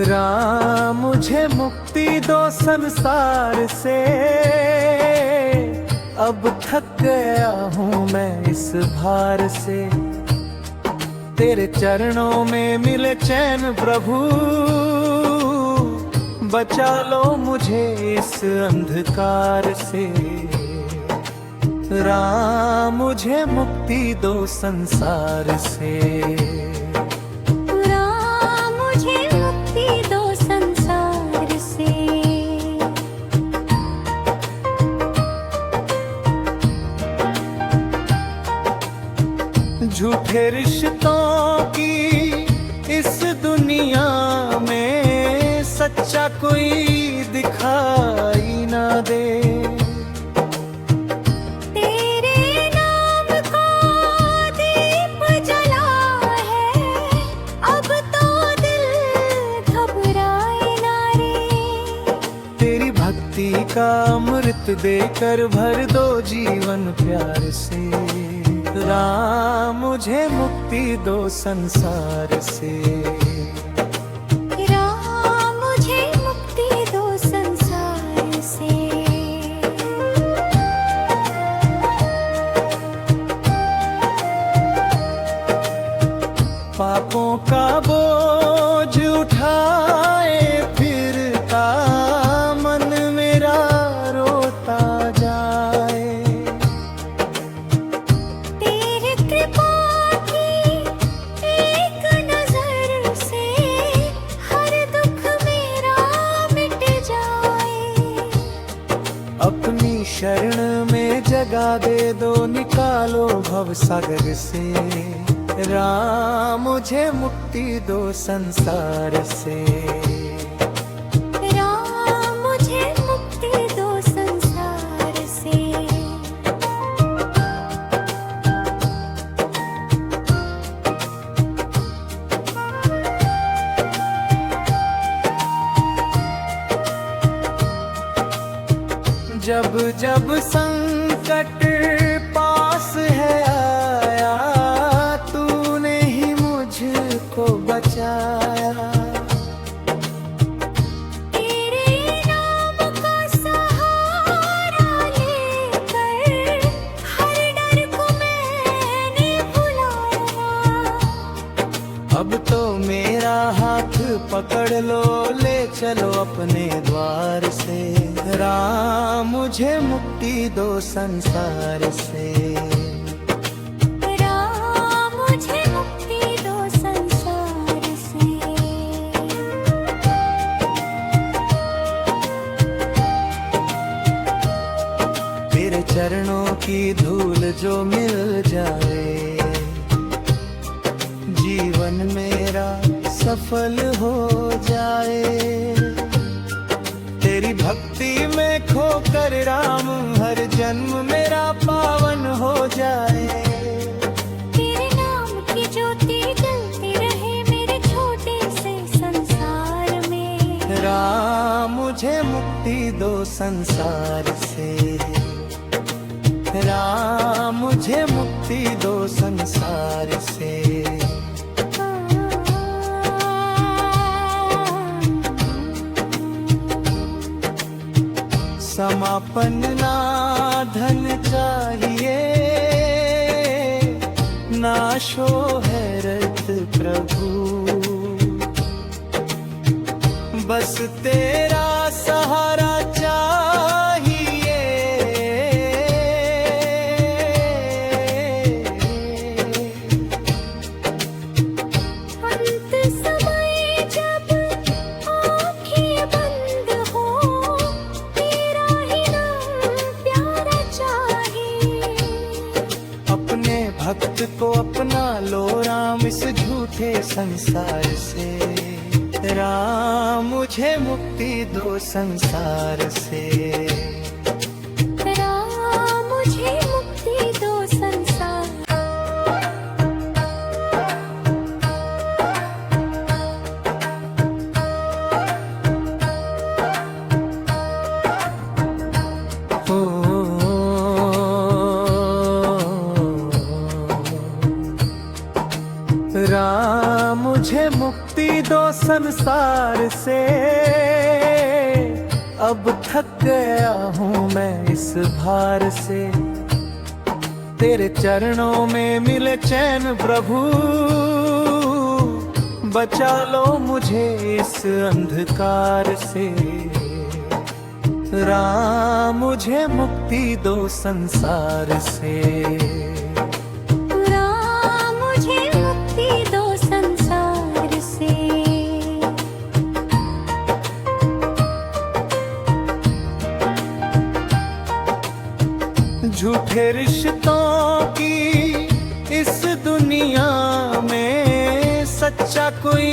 राम मुझे मुक्ति दो संसार से, अब थक गया हूँ मैं इस भार से। तेरे चरणों में मिले चैन प्रभु, बचा लो मुझे इस अंधकार से। राम मुझे मुक्ति दो संसार से। राम मुझे मुक्ति दो संसार से। झूठे रिश्तों की इस दुनिया में सच्चा कोई दिखाई ना दे। तेरे नाम को दीप जला है, अब तो दिल घबराए ना रे। तेरी भक्ति का अमृत देकर भर दो जीवन प्यार से। राम मुझे मुक्ति दो संसार से। राम मुझे मुक्ति दो संसार से। पापों का बोझ उठाए फिरता मन मेरा रोता जाए। तेरी कृपा की एक नजर से हर दुख मेरा मिट जाए। अपनी शरण में जगा दे दो, निकालो भव सागर से। राम मुझे मुक्ति दो संसार से। राम मुझे मुक्ति दो संसार से। जब जब संकट पास है आया, तूने ही मुझको बचाया। तेरे नाम का सहारा लेकर हर डर को मैंने भुलाया। अब तो मेरा हाथ पकड़ लो, ले चलो अपने द्वार से। राम मुझे मुक्ति दो संसार से। राम मुझे मुक्ति दो संसार से। तेरे चरणों की धूल जो मिल जाए, जीवन मेरा सफल हो जाए। तेरी भक्ति में खोकर राम हर जन्म मेरा पावन हो जाए। तेरे नाम की ज्योति जलती रहे मेरे छोटे से संसार में। राम मुझे मुक्ति दो संसार से। राम मुझे मुक्ति दो संसार से। समापन ना धन चाहिए, ना शोहरत प्रभु, बस तेरा सहारा चाहिए। अंत समय जब आँखें बंद हो, तेरा ही नाम प्यारा चाहिए। अपने भक्त को अपना लो राम इस झूठे संसार से। राम मुझे मुक्ति दो संसार से। राम मुझे मुक्ति दो संसार। राम राम मुझे मुक्ति दो संसार से, अब थक गया हूँ मैं इस भार से। तेरे चरणों में मिले चैन प्रभु, बचा लो मुझे इस अंधकार से। राम मुझे मुक्ति दो संसार से। राम मुझे मुक्ति दो संसार से। झूठे रिश्तों की इस दुनिया में सच्चा कोई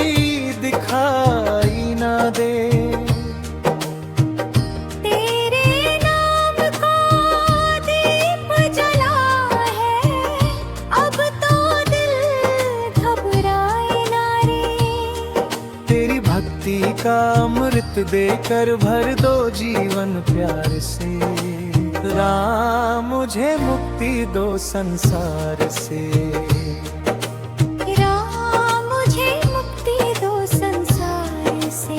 दिखाई ना दे। तेरे नाम का दीप जला है, अब तो दिल घबराए ना रे। तेरी भक्ति का अमृत देकर भर दो जीवन प्यार से। राम मुझे मुक्ति दो संसार से। राम मुझे मुक्ति दो संसार से।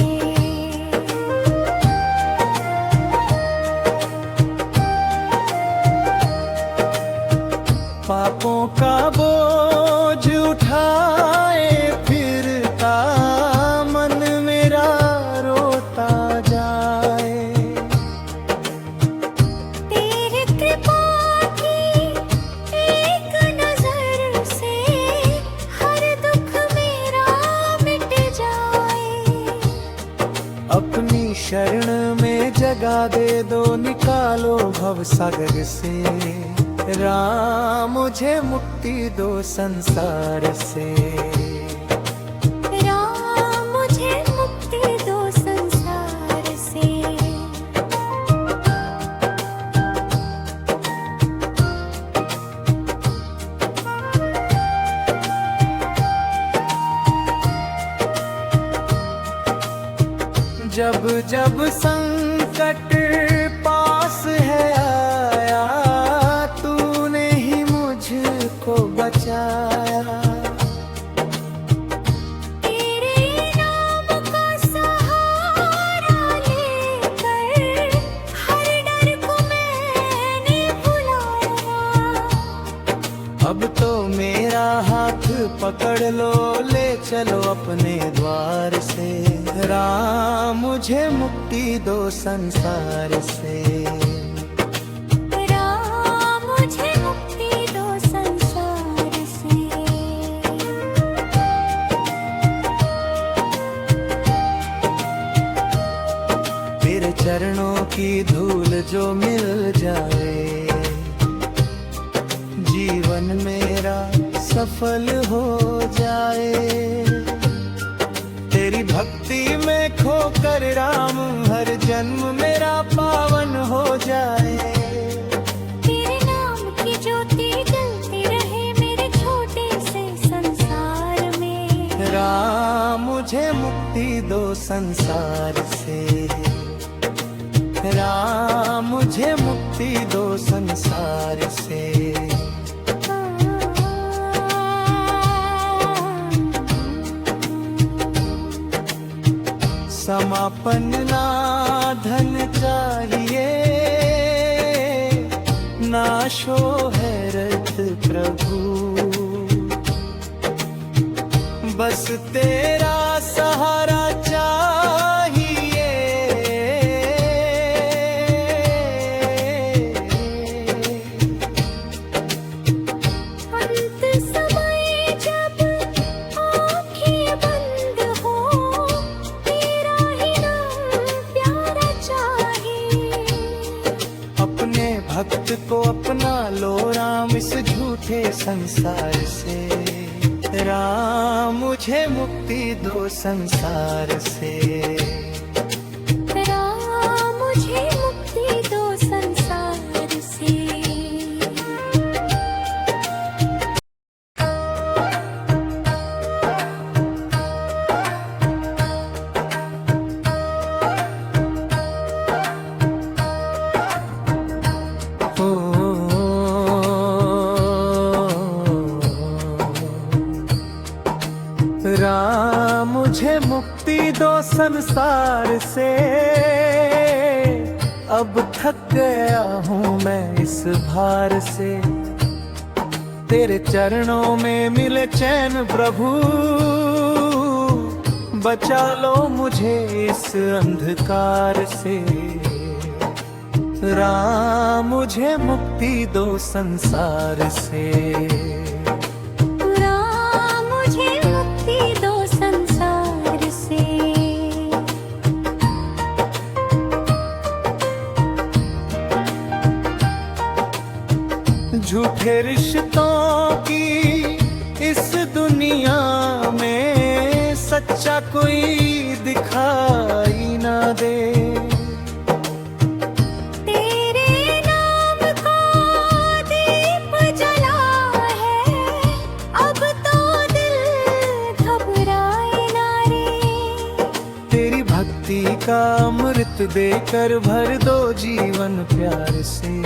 पापों का बोझ उठाए फिरता मन मेरा रोता जाए। तेरी कृपा की एक नजर से हर दुख मेरा मिट जाए। अपनी शरण में जगा दे दो, निकालो भव सागर से। राम मुझे मुक्ति दो संसार से। राम मुझे मुक्ति दो संसार से। जब जब संकट पास है आया, तूने ही मुझको बचाया। तेरे नाम का सहारा लेकर हर डर को मैंने भुलाया। अब तो मेरा हाथ पकड़ लो, ले चलो अपने द्वार से। राम मुझे मुक्ति दो संसार से। राम मुझे मुक्ति दो संसार से। तेरे चरणों की धूल जो मिल जाए, जीवन मेरा सफल हो जाए। तेरी भक्ति में खोकर राम हर जन्म मेरा पावन हो जाए। तेरे नाम की ज्योति जलती रहे मेरे छोटे से संसार में। राम मुझे मुक्ति दो संसार से। राम मुझे मुक्ति दो संसार से। समापन ना धन चाहिए, ना शोहरत प्रभु। बस तेरा सहारा चाहिए। अंत समय जब आँखें बंद हो, तेरा ही नाम प्यारा चाहिए। अपने भक्त को अपना लो राम इस झूठे संसार से। राम मुझे मुक्ति दो संसार से। राम मुझे मुक्ति दो संसार से। राम मुझे मुक्ति दो संसार से, अब थक गया हूँ मैं इस भार से। तेरे चरणों में मिले चैन प्रभु, बचा लो मुझे इस अंधकार से। राम मुझे मुक्ति दो संसार से। राम मुझे मुक्ति दो संसार से। झूठे रिश्तों की इस दुनिया में सच्चा कोई दिखाई ना दे। तेरे नाम का दीप जला है, अब तो दिल घबराए ना रे। तेरी भक्ति का अमृत देकर भर दो जीवन प्यार से।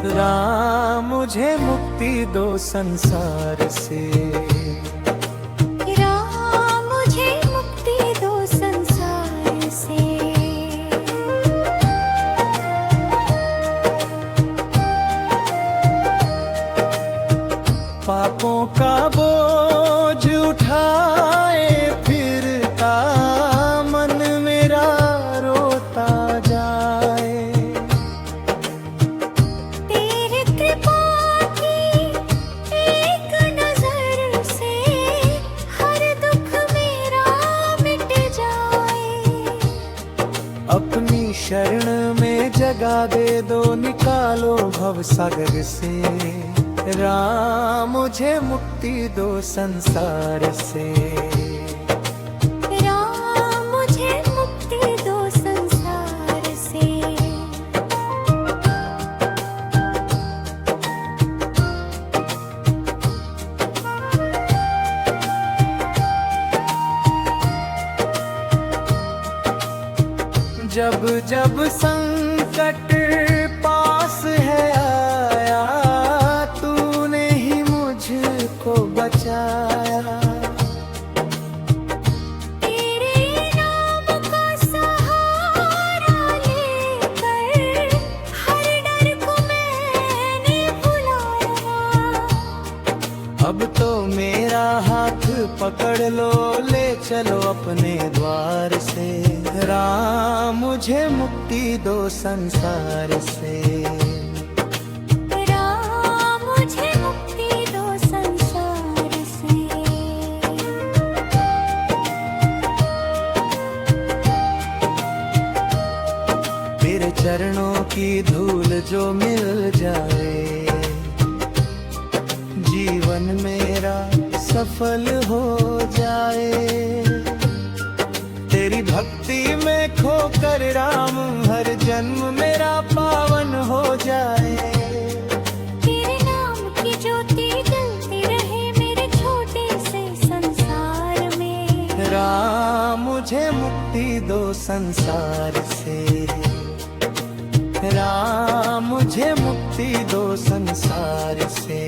राम मुझे मुक्ति दो संसार से। राम मुझे मुक्ति दो संसार से। पापों का बोझ उठाए फिरता मन मेरा रोता जाए। तेरी कृपा की एक नजर से हर दुख मेरा मिट जाए। अपनी शरण में जगा दे दो, निकालो भव सागर से। राम मुझे मुक्ति दो संसार से। राम मुझे मुक्ति दो संसार से। जब जब संकट पास है आया, तूने ही मुझको बचाया। तेरे नाम का सहारा लेकर हर डर को मैंने भुलाया। अब तो मेरा हाथ पकड़ लो, ले चलो अपने द्वार से। राम मुझे मुक्ति दो संसार से। राम मुझे मुक्ति दो संसार से। तेरे चरणों की धूल जो मिल जाए, जीवन मेरा सफल हो जाए। तेरी भक्ति में खोकर राम हर जन्म मेरा पावन हो जाए। तेरे नाम की ज्योति जलती रहे मेरे छोटे से संसार में। राम मुझे मुक्ति दो संसार से। राम मुझे मुक्ति दो संसार से।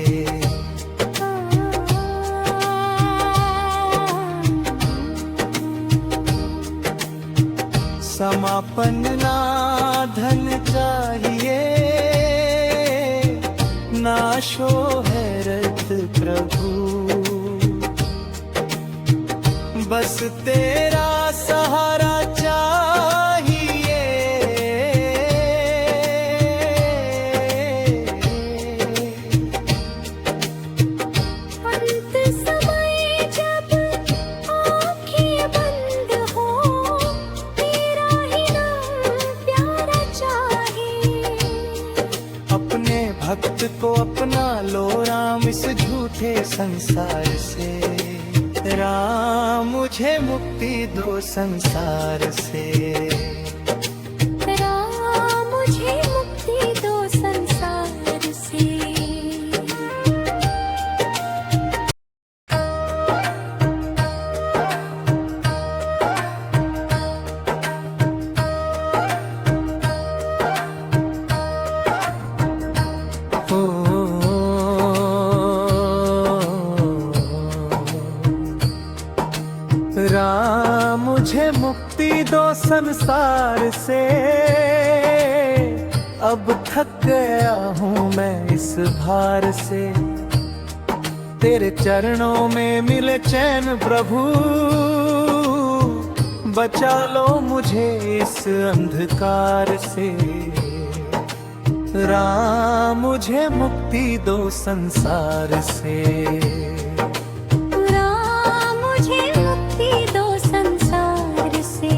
समापन ना धन चाहिए, ना शोहरत प्रभु। बस तेरा सहारा चाहिए। अंत समय जब आँखें बंद हो, तेरा ही नाम प्यारा चाहिए। अपने भक्त को अपना लो राम इस झूठे संसार से। राम मुझे मुक्ति दो संसार से। राम मुझे मुक्ति दो संसार से। राम मुझे मुक्ति दो संसार से, अब थक गया हूँ मैं इस भार से। तेरे चरणों में मिले चैन प्रभु, बचा लो मुझे इस अंधकार से। राम मुझे मुक्ति दो संसार से। राम मुझे मुक्ति दो संसार से।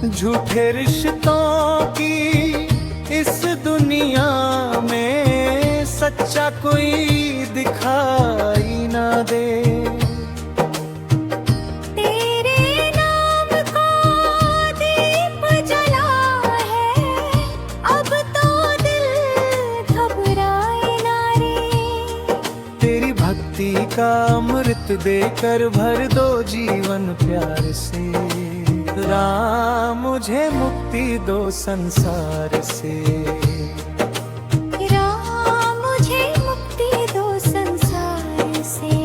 झूठे रिश्तों की इस दुनिया में सच्चा कोई दिखाई ना दे। तेरे नाम का दीप जला है, अब तो दिल घबराए ना रे। तेरी भक्ति का अमृत देकर भर दो जीवन प्यार से। राम मुझे मुक्ति दो संसार से। राम मुझे मुक्ति दो संसार से।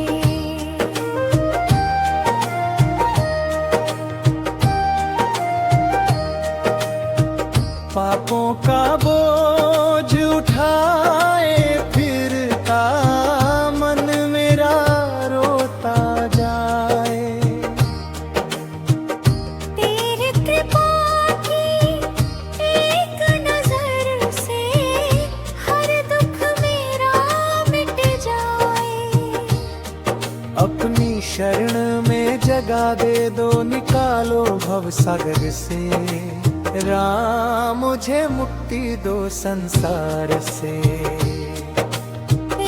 पापों का बोझ उठाए फिरता मन मेरा रोता जाए। तेरी कृपा की एक नजर से हर दुख मेरा मिट जाए। अपनी शरण में जगा दे दो, निकालो भव सागर से। राम मुझे मुक्ति दो संसार से।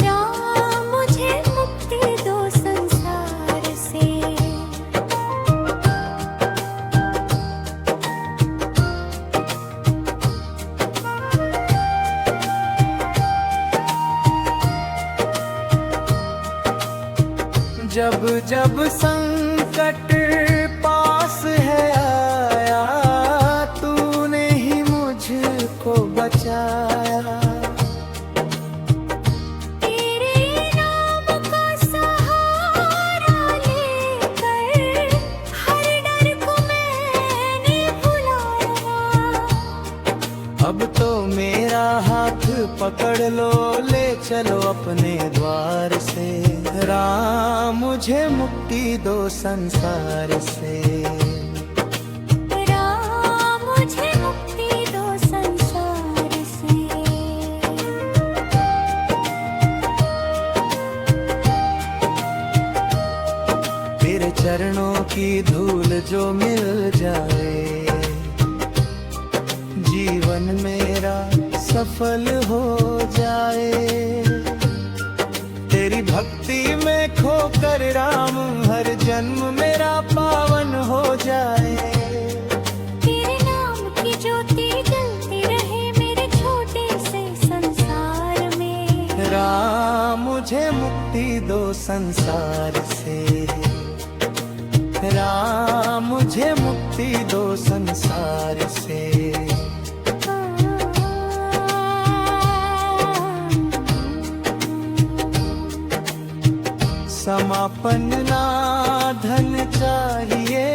राम मुझे मुक्ति दो संसार से। जब जब संकट पास है आया, तूने ही मुझको बचाया। तेरे नाम का सहारा लेकर हर डर को मैंने भुलाया। अब तो मेरा हाथ पकड़ लो, ले चलो अपने द्वार से। राम मुझे मुक्ति दो संसार से। राम मुझे मुक्ति दो संसार से। तेरे चरणों की धूल जो मिल जाए, जीवन मेरा सफल हो जाए। तेरी भक्ति में खोकर राम हर जन्म मेरा पावन हो जाए। तेरे नाम की ज्योति जलती रहे मेरे छोटे से संसार में। राम मुझे मुक्ति दो संसार से। राम मुझे मुक्ति दो संसार से। समापन ना धन चाहिए,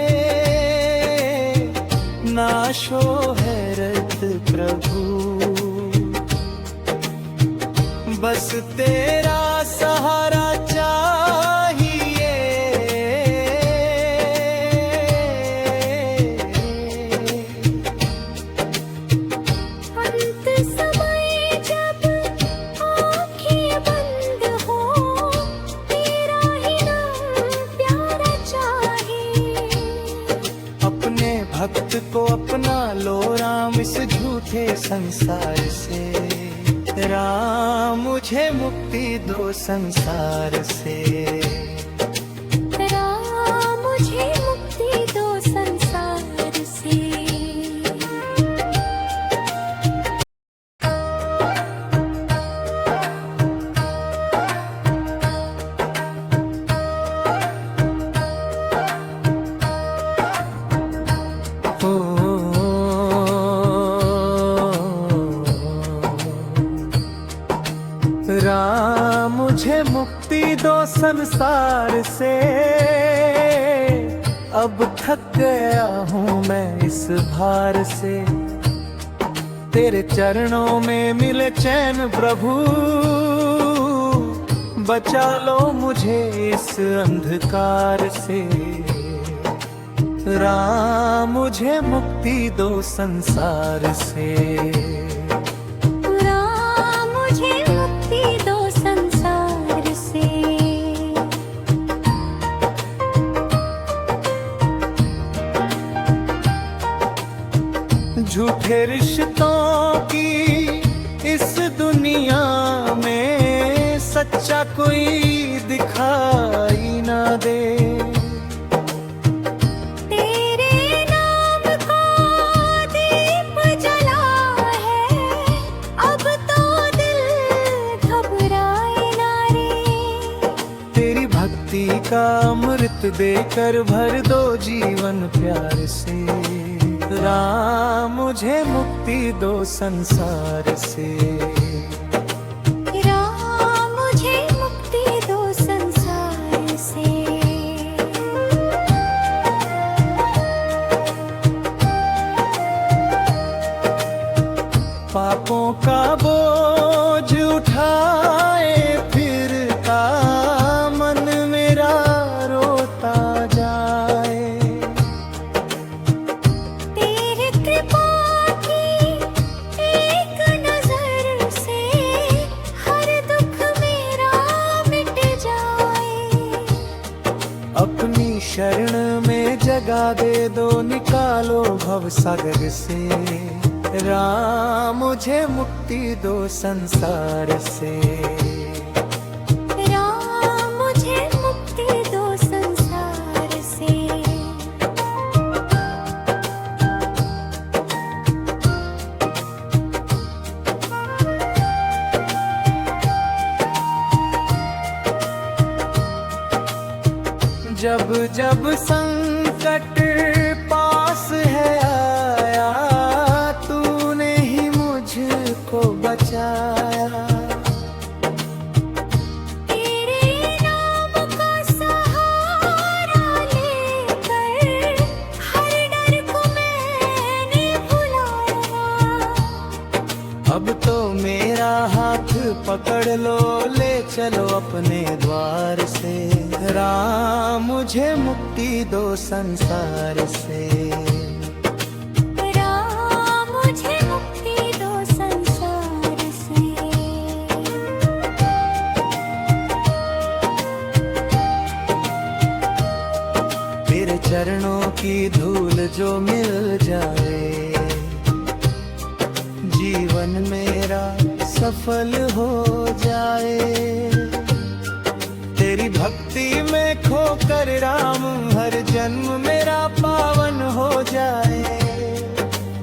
ना शोहरत प्रभु। बस तेरा सहारा चाहिए। अंत समय जब आँखें बंद हो, तेरा ही नाम प्यारा चाहिए। अपने भक्त को अपना लो राम इस झूठे संसार से। राम मुझे मुक्ति दो संसार से। राम मुझे मुक्ति दो संसार से। राम मुझे मुक्ति दो संसार से, अब थक गया हूँ मैं इस भार से। तेरे चरणों में मिले चैन प्रभु, बचा लो मुझे इस अंधकार से। राम मुझे मुक्ति दो संसार से। राम मुझे मुक्ति दो संसार से। झूठे रिश्तों की इस दुनिया में सच्चा कोई दिखाई ना दे। तेरे नाम का दीप जला है, अब तो दिल घबराए ना रे। तेरी भक्ति का अमृत देकर भर दो जीवन प्यार से। राम मुझे मुक्ति दो संसार से। राम मुझे मुक्ति दो संसार से। पापों का बोझ उठाए फिरता मन मेरा रोता जाए। तेरे कृपा की एक नजर से हर दुख मेरा मिट जाए। अपनी शरण में जगा दे दो, निकालो भव सागर से। राम मुझे मुक्ति दो संसार से। राम मुझे मुक्ति दो संसार से। जब जब संकट पास है आया, तूने ही मुझको बचाया। तेरे नाम का सहारा लेकर हर डर को मैंने भुलाया। अब तो मेरा हाथ पकड़ लो, ले चलो अपने द्वार से। राम मुझे मुक्ति दो संसार से। राम मुझे मुक्ति दो संसार से। तेरे चरणों की धूल जो मिल जाए, जीवन मेरा सफल हो जाए। तेरी भक्ति में खोकर राम हर जन्म मेरा पावन हो जाए।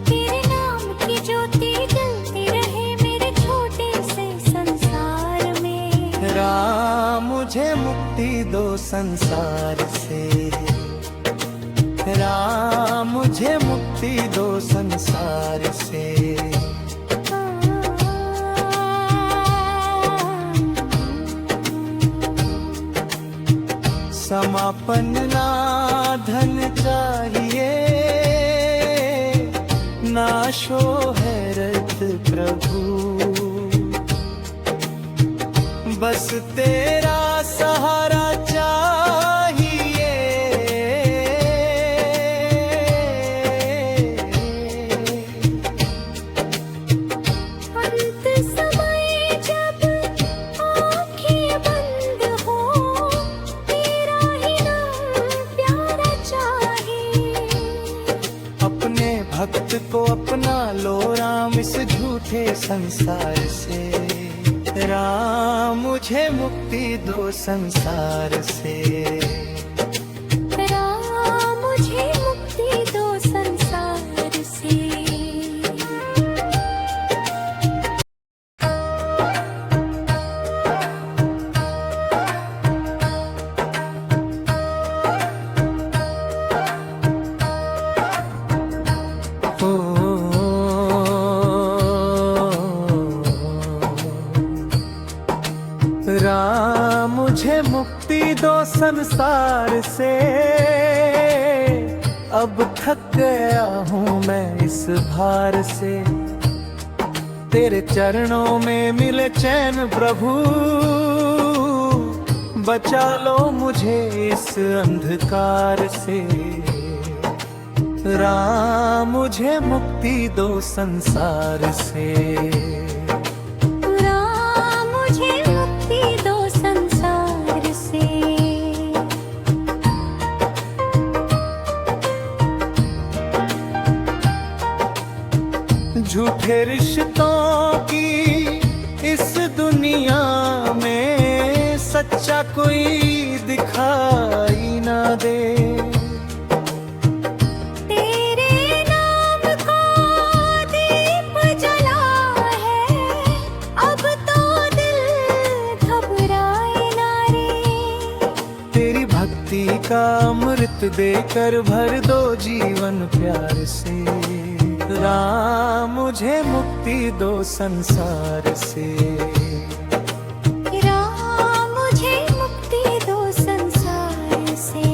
तेरे नाम की ज्योति जलती रहे मेरे छोटे से संसार में। राम मुझे मुक्ति दो संसार से। राम मुझे मुक्ति दो संसार से। समापन ना धन चाहिए, ना शोहरत प्रभु, बस तेरा सहारा चाहिए। अंत समय जब आँखें बंद हो, तेरा ही नाम प्यारा चाहिए। अपने भक्त को अपना लो राम इस झूठे संसार से। राम मुझे मुक्ति दो संसार से। राम मुझे मुक्ति दो संसार से। राम मुझे मुक्ति दो संसार से, अब थक गया हूँ मैं इस भार से। तेरे चरणों में मिले चैन प्रभु, बचा लो मुझे इस अंधकार से। राम मुझे मुक्ति दो संसार से। राम मुझे मुक्ति दो संसार से। झूठे रिश्तों की इस दुनिया में सच्चा कोई दिखाई ना दे। तेरे नाम को दीप जला है, अब तो दिल घबराए ना रे। तेरी भक्ति का अमृत देकर भर दो जीवन प्यार से। राम मुझे मुक्ति दो संसार से। राम मुझे मुक्ति दो संसार से।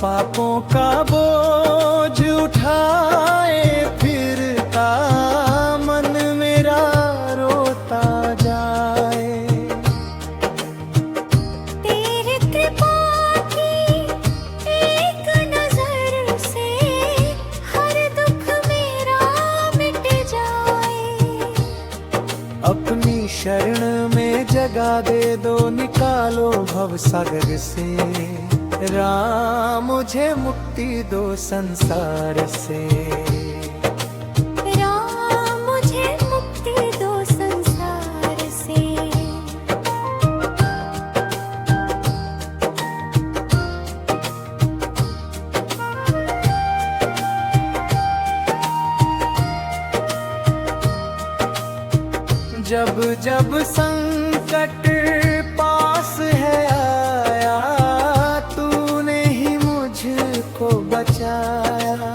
पापों का बोझ उठाए फिरता मन मेरा रोता जाए। तेरी कृपा की एक नजर से हर दुख मेरा मिट जाए। अपनी शरण में जगा दे दो, निकालो भव सागर से। राम मुझे मुक्ति दो संसार से। राम मुझे मुक्ति दो संसार से। जब जब संकट पास है आया, तूने ही मुझको बचाया।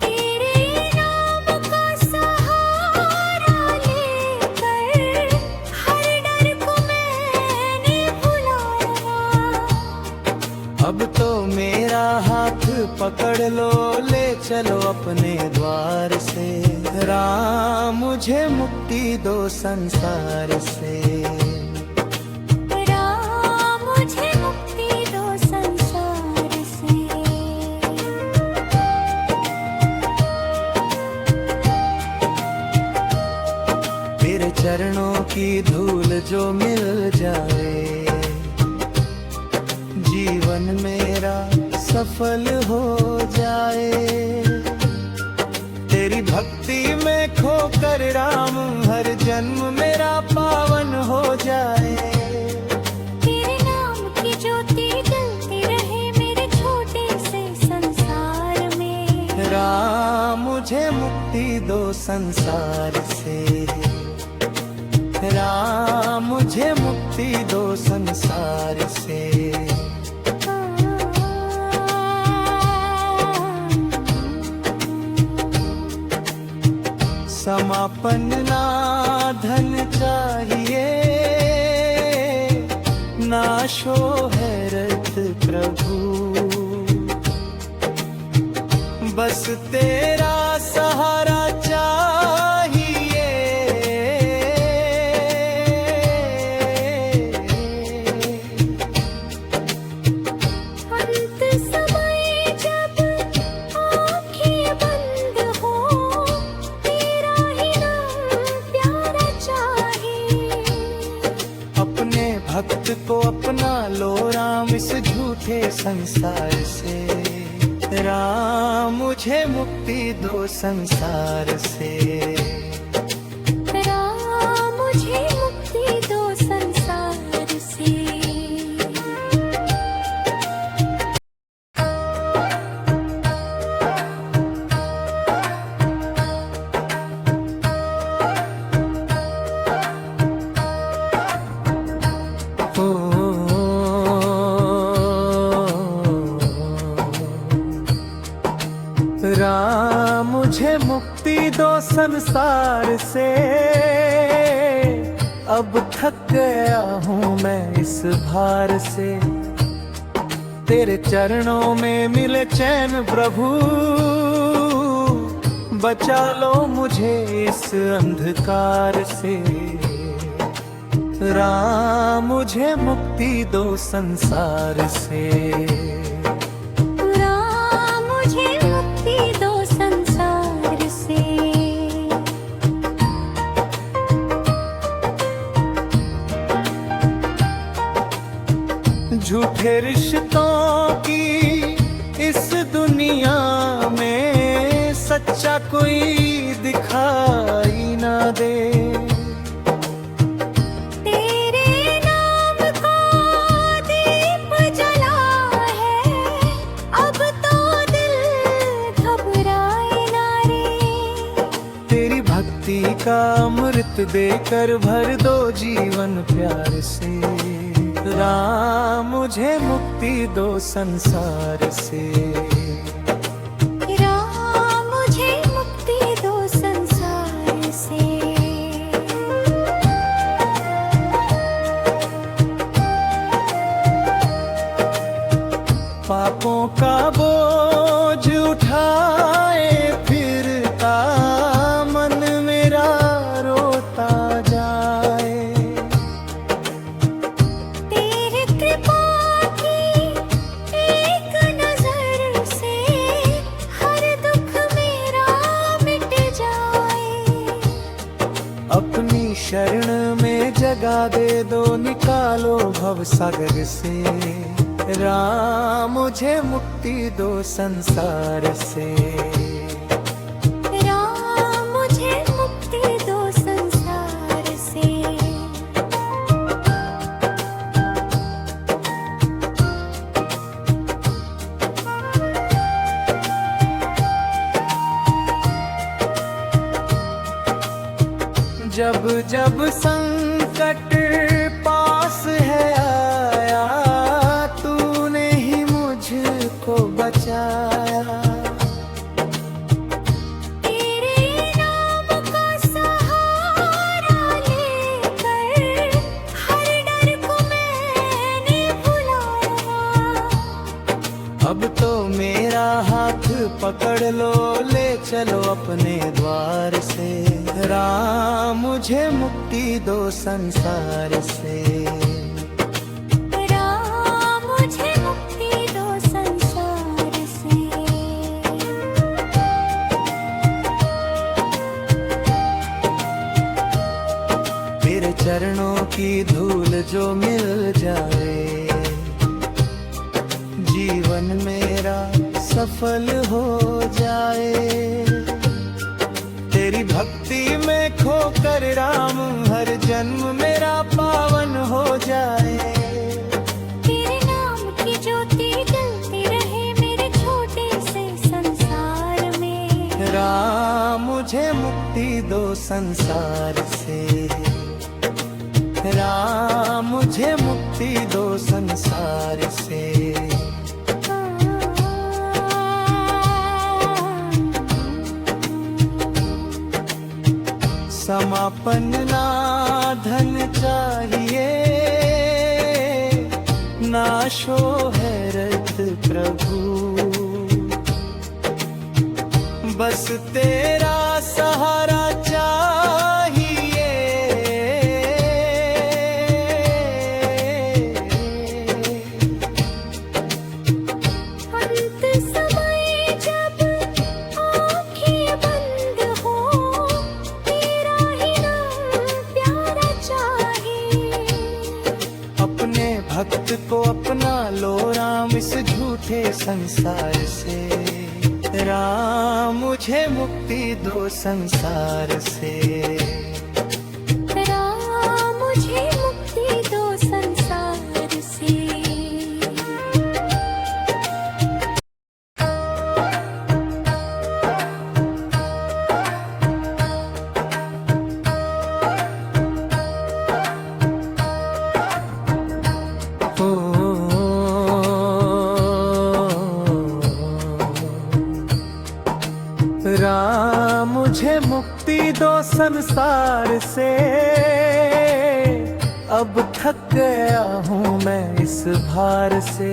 तेरे नाम का सहारा लेकर हर डर को मैंने भुलाया। अब तो मेरा हाथ पकड़ लो, ले चलो अपने द्वार से। राम मुझे मुक्ति दो संसार से। राम मुझे मुक्ति दो संसार से। तेरे चरणों की धूल जो मिल जाए, जीवन मेरा सफल हो जाए। तेरी भक्ति में खोकर राम हर जन्म मेरा पावन हो जाए। तेरे नाम की ज्योति जलती रहे मेरे छोटे से संसार में। राम मुझे मुक्ति दो संसार से। राम मुझे मुक्ति दो संसार से। समापन ना धन चाहिए, ना शोहरत प्रभु। बस तेरा सहारा चाहिए। अंत समय जब आँखें बंद हो, तेरा ही नाम प्यारा चाहिए। अपने भक्त को अपना लो राम इस झूठे संसार से। राम मुझे मुक्ति दो संसार से। राम मुझे मुक्ति दो संसार से। मुझे मुक्ति दो संसार से, अब थक गया हूँ मैं इस भार से। तेरे चरणों में मिले चैन प्रभु, बचा लो मुझे इस अंधकार से। राम मुझे मुक्ति दो संसार से। राम मुझे मुक्ति दो संसार से। झूठे रिश्तों की इस दुनिया में सच्चा कोई दिखाई ना दे। तेरे नाम का दीप जला है, अब तो दिल घबराए ना रे। तेरी भक्ति का अमृत देकर भर दो जीवन प्यार से। राम मुझे मुक्ति दो संसार से। राम मुझे मुक्ति दो संसार से। पापों का बोझ उठाए फिरता मन मेरा रोता जाए। तेरी कृपा की एक नजर से हर दुख मेरा मिट जाए। अपनी शरण में जगा दे दो, निकालो भव सागर से। राम मुझे मुक्ति दो संसार से। राम मुझे मुक्ति दो संसार से। जब जब संकट पास है आया, तूने ही मुझको बचाया। तेरे नाम का सहारा लेकर हर डर को मैंने भुलाया। अब तो मेरा हाथ पकड़ लो, ले चलो अपने द्वार से। राम मुझे मुक्ति दो संसार से। राम मुझे मुक्ति दो संसार से। तेरे चरणों की धूल जो मिल जाए, जीवन मेरा सफल हो जाए। तेरी भक्ति में खोकर राम हर जन्म मेरा पावन हो जाए। तेरे नाम की ज्योति जलती रहे मेरे छोटे से संसार में। राम मुझे मुक्ति दो संसार से। राम मुझे मुक्ति दो संसार से। समापन ना धन चाहिए, ना शोहरत प्रभु, बस तेरा सहारा चाहिए। अंत समय जब आँखें बंद हो, तेरा ही नाम प्यारा चाहिए। अपने भक्त को अपना लो राम इस झूठे संसार से। राम मुझे मुक्ति दो संसार से। राम मुझे मुक्ति दो संसार से। राम मुझे मुक्ति दो संसार से, अब थक गया हूँ मैं इस भार से।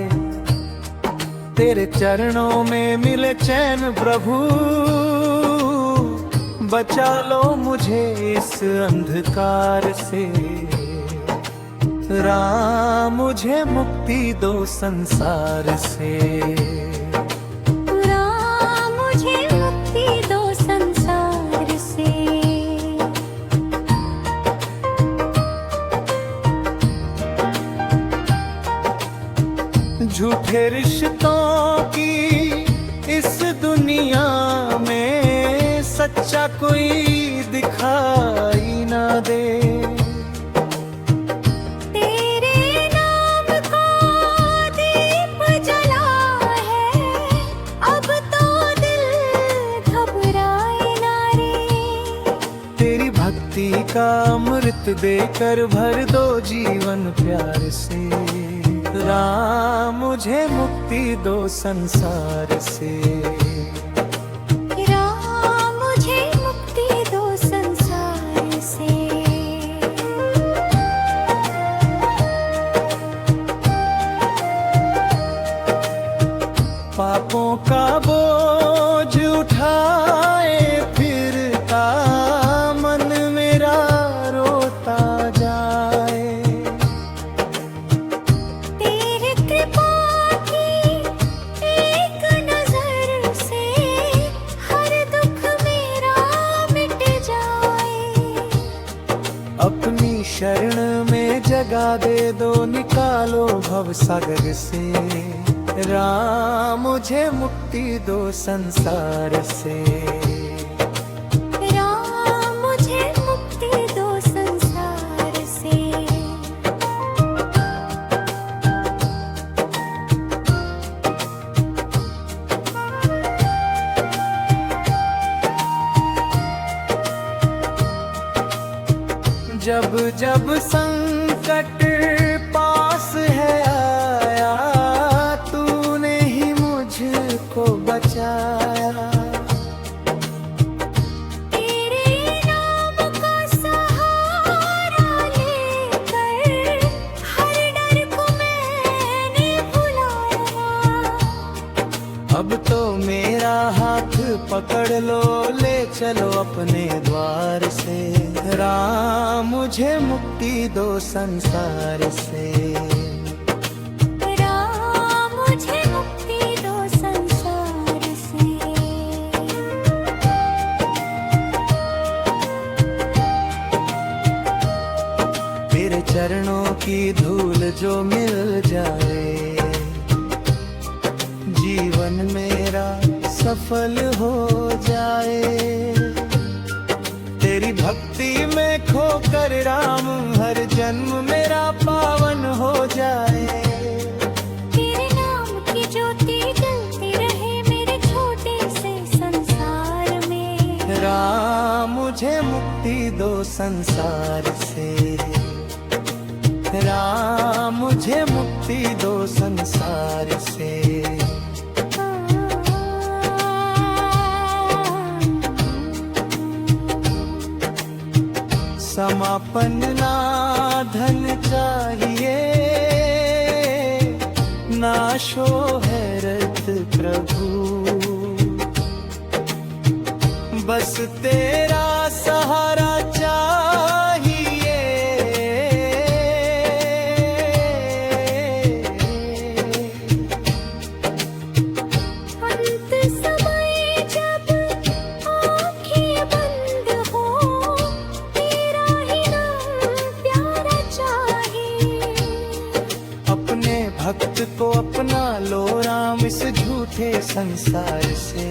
तेरे चरणों में मिले चैन प्रभु, बचा लो मुझे इस अंधकार से। राम मुझे मुक्ति दो संसार से। राम मुझे मुक्ति दो संसार से। झूठे रिश्तों की इस दुनिया में सच्चा कोई दिखाई ना दे। तेरे नाम का दीप जला है, अब तो दिल घबराए ना रे। तेरी भक्ति का अमृत देकर भर दो जीवन प्यार से। राम मुझे मुक्ति दो संसार से। राम मुझे मुक्ति दो संसार से। पापों का बोझ उठाए फिरता मन मेरा रोता जाए। तेरी कृपा की एक नजर से हर दुख मेरा मिट जाए। अपनी शरण में जगा दे दो, निकालो भव सागर से। राम मुझे मुक्ति दो संसार से। राम मुझे मुक्ति दो संसार से। जब जब संकट पास है आया, तूने ही मुझको बचाया। तेरे नाम का सहारा लेकर हर डर को मैंने भुलाया। अब तो मेरा हाथ पकड़ लो, ले चलो अपने द्वार से। राम मुझे मुक्ति दो संसार से। राम मुझे मुक्ति दो संसार से। तेरे चरणों की धूल जो मिल जाए, जीवन मेरा सफल हो जाए। तेरी भक्ति में खोकर राम हर जन्म मेरा पावन हो जाए। तेरे नाम की ज्योति जलती रहे मेरे छोटे से संसार में। राम मुझे मुक्ति दो संसार से। राम मुझे मुक्ति दो संसार से। समापन ना धन चाहिए, ना शोहरत प्रभु। बस तेरा सहारा चाहिए। अंत समय जब आँखें बंद हो, तेरा ही नाम प्यारा चाहिए। अपने भक्त को अपना लो राम इस झूठे संसार से।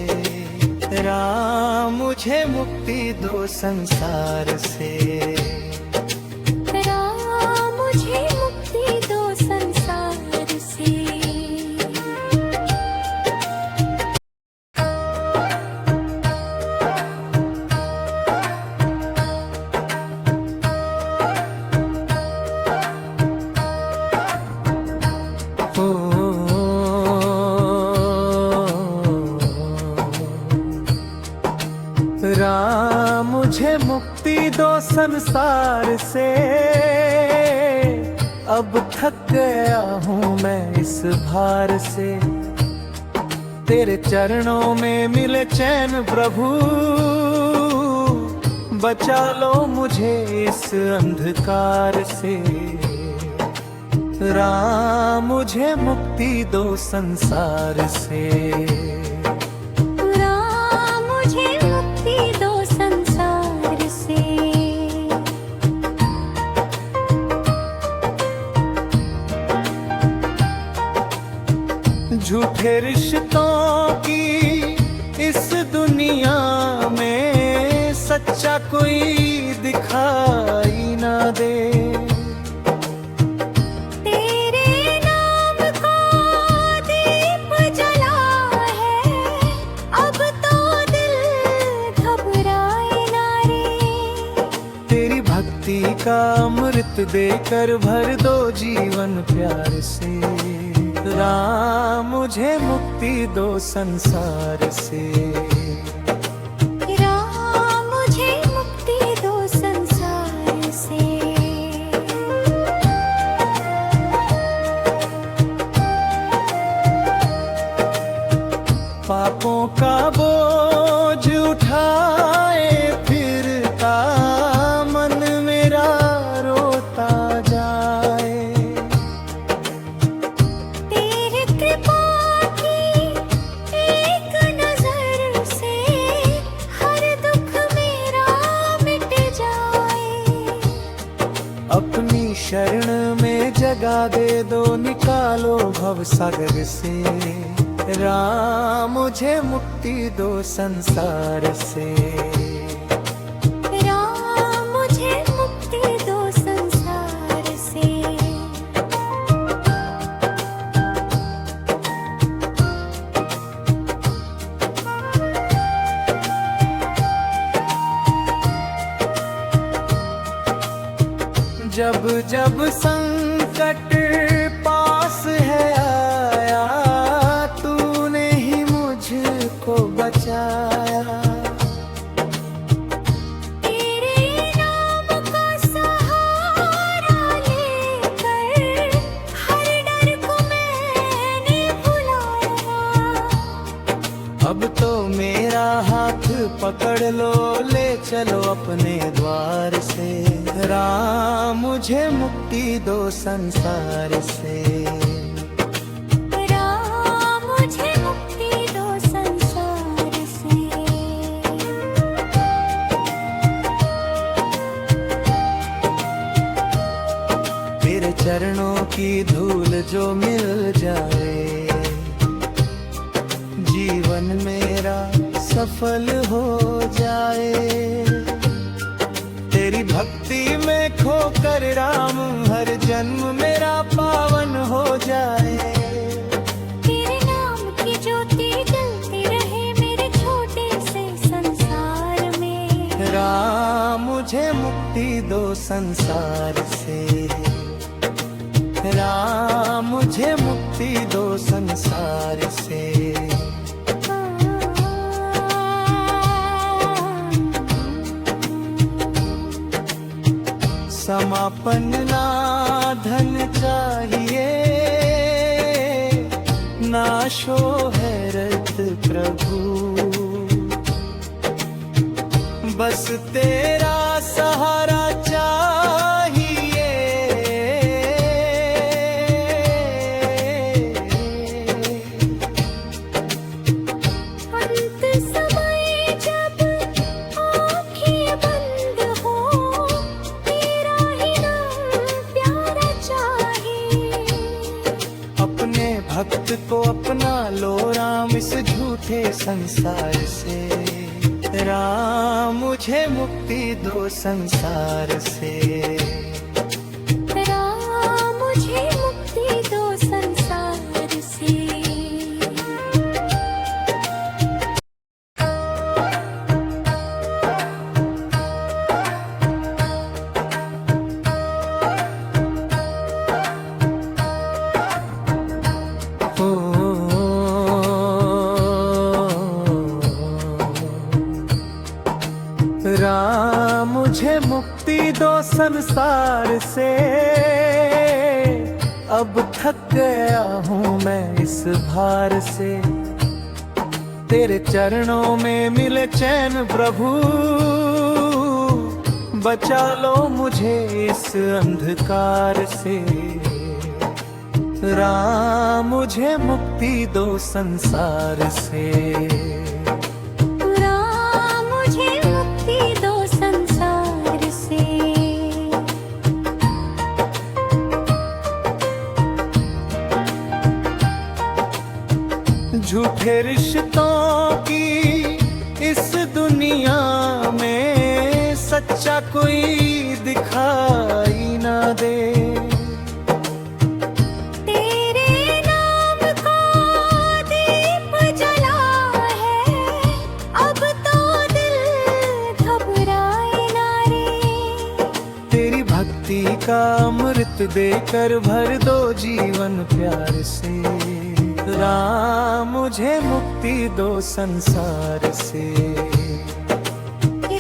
राम मुझे मुक्ति दो संसार से। राम मुझे मुक्ति दो संसार से। राम मुझे मुक्ति दो संसार से, अब थक गया हूँ मैं इस भार से। तेरे चरणों में मिले चैन प्रभु, बचा लो मुझे इस अंधकार से। राम मुझे मुक्ति दो संसार से। राम मुझे मुक्ति दो संसार से। झूठे रिश्तों की इस दुनिया में सच्चा कोई दिखाई ना दे। तेरे नाम का दीप जला है, अब तो दिल घबराए ना रे। तेरी भक्ति का अमृत देकर भर दो जीवन प्यार से। राम मुझे मुक्ति दो संसार से। राम मुझे मुक्ति दो संसार से। पापों का बोझ उठाए फिरता मन मेरा रोता जाए। तेरी कृपा की एक नजर से हर दुख मेरा मिट जाए। अपनी शरण में जगा दे दो, निकालो भव सागर से। राम मुझे मुक्ति दो संसार से। राम मुझे मुक्ति दो संसार से। जब जब संकट पास है आया, तूने ही मुझको बचाया। तेरे नाम का सहारा लेकर हर डर को मैंने भुलाया। अब तो मेरा हाथ पकड़ लो, ले चलो अपने द्वार से। राम मुझे मुक्ति दो संसार से। राम मुझे मुक्ति दो संसार से। तेरे चरणों की धूल जो मिल जाए, जीवन मेरा सफल हो जाए। तेरी भक्ति में खोकर राम हर जन्म मेरा पावन हो जाए। तेरे नाम की ज्योति जलती रहे मेरे छोटे से संसार में। राम मुझे मुक्ति दो संसार से। राम मुझे मुक्ति दो संसार से। समापन ना धन चाहिए, ना शोहरत प्रभु। बस तेरा सहारा चाहिए। अंत समय जब आँखें बंद हो, तेरा ही नाम प्यारा चाहिए। अपने भक्त को अपना लो राम इस झूठे संसार से। राम मुझे मुक्ति दो संसार से। राम मुझे मुक्ति दो संसार से। राम मुक्ति दो संसार से, अब थक गया हूँ मैं इस भार से। तेरे चरणों में मिले चैन प्रभु, बचा लो मुझे इस अंधकार से। राम मुझे मुक्ति दो संसार से। राम मुझे मुक्ति दो संसार से। झूठे रिश्तों की इस दुनिया में सच्चा कोई दिखाई ना दे। तेरे नाम का दीप जला है, अब तो दिल घबराए ना रे। तेरी भक्ति का अमृत देकर भर दो जीवन प्यार से। राम मुझे मुक्ति दो संसार से।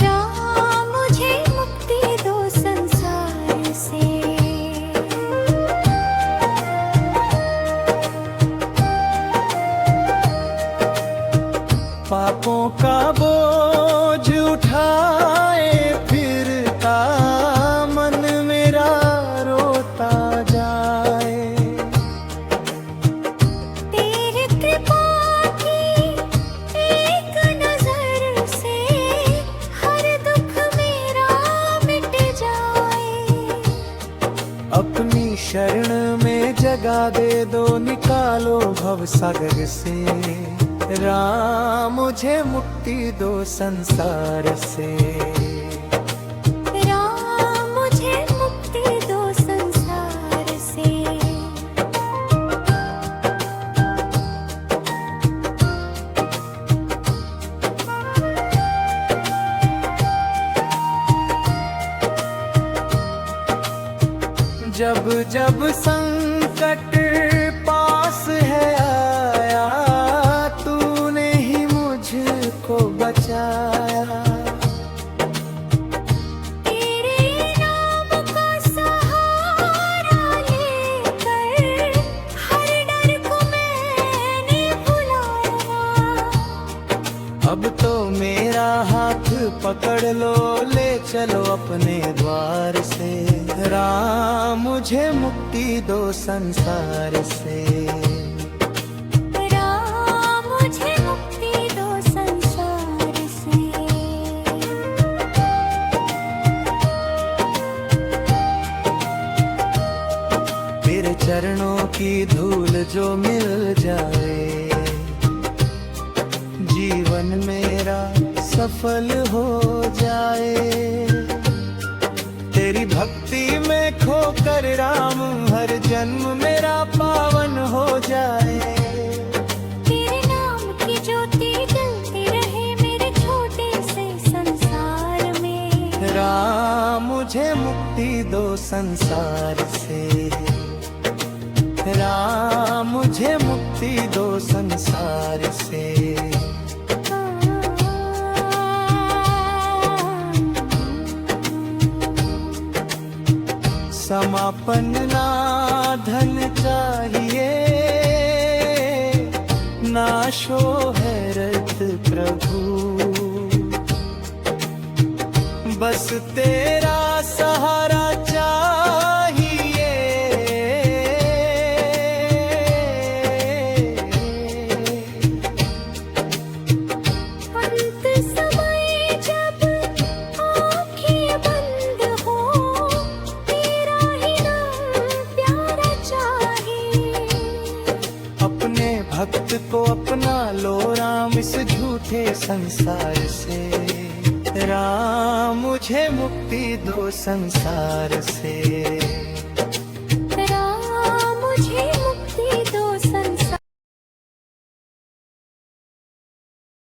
राम मुझे मुक्ति दो संसार से। पापों का बोझ उठाए फिरता मन मेरा रोता जाए। तेरी कृपा की एक नजर से हर दुख मेरा मिट जाए। अपनी शरण में जगा दे दो, निकालो भव सागर से। राम मुझे मुक्ति दो संसार से। राम मुझे मुक्ति दो संसार से। जब जब संकट पास है आया, तूने ही मुझको बचाया। तेरे नाम का सहारा लेकर हर डर को मैंने भुलाया। अब तो मेरा हाथ पकड़ लो, ले चलो अपने द्वार से। राम मुझे मुक्ति दो संसार से। राम मुझे मुक्ति दो संसार से। तेरे चरणों की धूल जो मिल जाए, जीवन मेरा सफल हो जाए। तेरी भक्ति में खोकर राम हर जन्म मेरा पावन हो जाए। तेरे नाम की ज्योति जलती रहे मेरे छोटे से संसार में। राम मुझे मुक्ति दो संसार से। राम मुझे मुक्ति दो संसार से। समापन ना धन चाहिए, ना शोहरत प्रभु। बस तेरा सहारा चाहिए। अंत समय जब आँखें बंद हो, तेरा ही नाम प्यारा चाहिए। अपने भक्त को अपना लो राम, इस झूठे संसार से। राम मुझे मुक्ति दो संसार से।